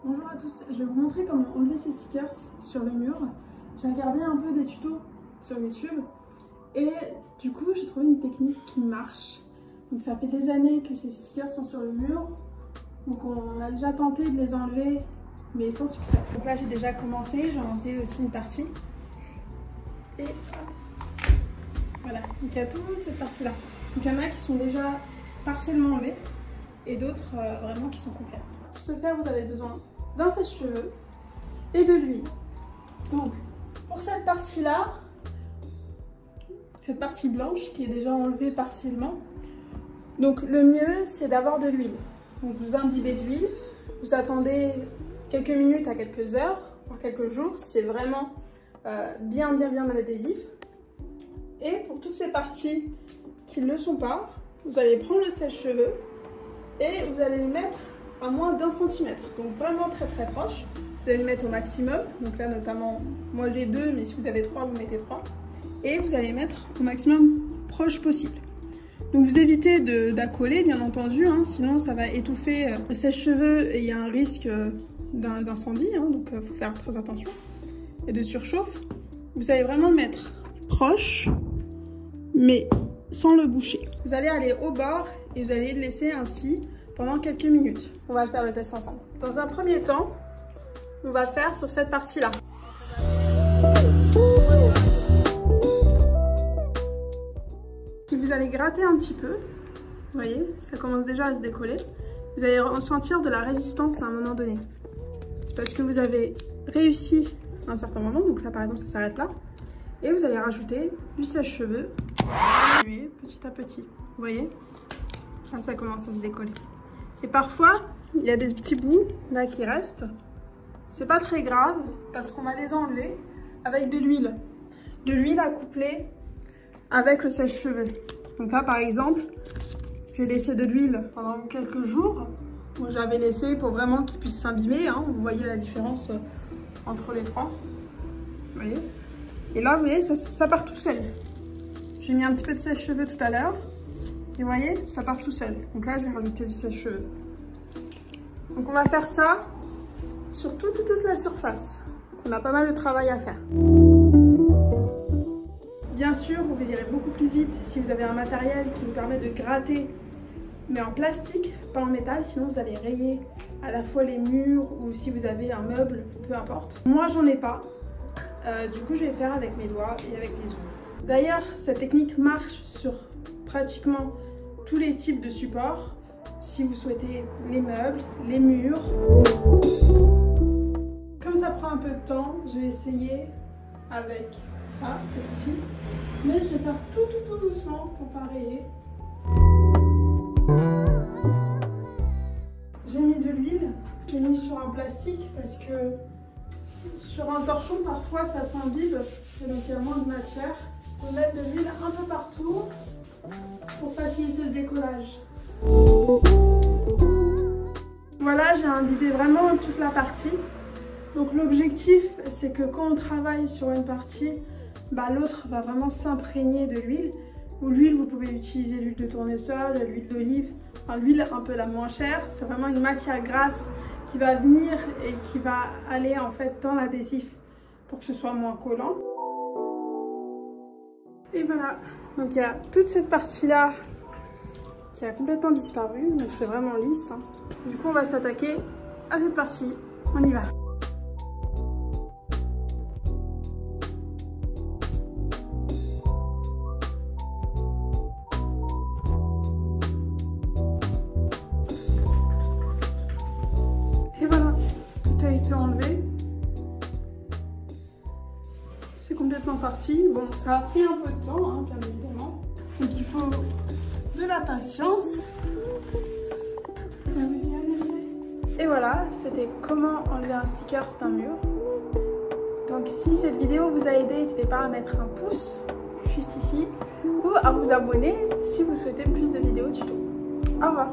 Bonjour à tous, je vais vous montrer comment enlever ces stickers sur le mur. J'ai regardé un peu des tutos sur YouTube et du coup j'ai trouvé une technique qui marche. Donc ça fait des années que ces stickers sont sur le mur, donc on a déjà tenté de les enlever mais sans succès. Donc là j'ai déjà commencé, j'ai lancé aussi une partie et hop. Voilà, donc il y a toute cette partie là. Donc il y en a qui sont déjà partiellement enlevés et d'autres vraiment qui sont complets. Pour ce faire, vous avez besoin d'un sèche-cheveux et de l'huile. Donc, pour cette partie-là, cette partie blanche qui est déjà enlevée partiellement, donc le mieux c'est d'avoir de l'huile. Donc vous imbibez d'huile, vous attendez quelques minutes à quelques heures, voire quelques jours, si c'est vraiment bien adhésif. Et pour toutes ces parties qui ne le sont pas, vous allez prendre le sèche-cheveux et vous allez le mettre à moins d'1 centimètre, donc vraiment très proche. Vous allez le mettre au maximum, donc là notamment, moi j'ai 2, mais si vous avez 3, vous mettez 3. Et vous allez mettre au maximum proche possible. Donc vous évitez d'accoler bien entendu, hein, sinon ça va étouffer le sèche-cheveux et il y a un risque d'incendie, hein, donc il faut faire très attention. Et de surchauffe, vous allez vraiment le mettre proche, mais sans le boucher. Vous allez aller au bord et vous allez le laisser ainsi pendant quelques minutes. On va faire le test ensemble. Dans un premier temps, on va faire sur cette partie-là. Puis vous allez gratter un petit peu. Vous voyez, ça commence déjà à se décoller. Vous allez ressentir de la résistance à un moment donné. C'est parce que vous avez réussi à un certain moment. Donc là, par exemple, ça s'arrête là. Et vous allez rajouter du sèche-cheveux. Petit à petit. Vous voyez, là, ça commence à se décoller. Et parfois, il y a des petits bouts là qui restent. C'est pas très grave parce qu'on va les enlever avec de l'huile. De l'huile à coupler avec le sèche-cheveux. Donc là, par exemple, j'ai laissé de l'huile pendant quelques jours. Moi, j'avais laissé pour vraiment qu'il puisse s'imbiber. Hein. Vous voyez la différence entre les trois. Vous voyez? Et là, vous voyez, ça part tout seul. J'ai mis un petit peu de sèche-cheveux tout à l'heure. Et vous voyez, ça part tout seul. Donc là, je vais rajouter du sèche-cheveux. Donc on va faire ça sur toute la surface. On a pas mal de travail à faire. Bien sûr, vous irez beaucoup plus vite si vous avez un matériel qui vous permet de gratter, mais en plastique, pas en métal, sinon vous allez rayer à la fois les murs ou si vous avez un meuble, peu importe. Moi, j'en ai pas. Du coup, je vais faire avec mes doigts et avec les ongles. D'ailleurs, cette technique marche sur pratiquement tous les types de supports, si vous souhaitez les meubles, les murs. Comme ça prend un peu de temps, je vais essayer avec ça, cet outil, mais je vais faire tout doucement pour pas rayer. J'ai mis de l'huile, j'ai mis sur un plastique parce que sur un torchon parfois ça s'imbibe et donc il y a moins de matière. Il faut mettre de l'huile un peu partout pour faciliter le décollage. Voilà, j'ai imbibé vraiment toute la partie. Donc l'objectif, c'est que quand on travaille sur une partie, l'autre va vraiment s'imprégner de l'huile. Ou l'huile, vous pouvez utiliser l'huile de tournesol, l'huile d'olive, enfin, l'huile un peu la moins chère. C'est vraiment une matière grasse qui va venir et qui va aller en fait dans l'adhésif pour que ce soit moins collant. Et voilà, donc il y a toute cette partie-là qui a complètement disparu, donc c'est vraiment lisse. Hein. Du coup, on va s'attaquer à cette partie. On y va. Et voilà, tout a été enlevé. C'est complètement parti. Bon, ça a pris un peu de temps, hein, bien évidemment. Donc il faut de la patience. Mais vous y arriverez. Et voilà, c'était comment enlever un sticker d'un mur. Donc si cette vidéo vous a aidé, n'hésitez pas à mettre un pouce juste ici ou à vous abonner si vous souhaitez plus de vidéos tuto. Au revoir.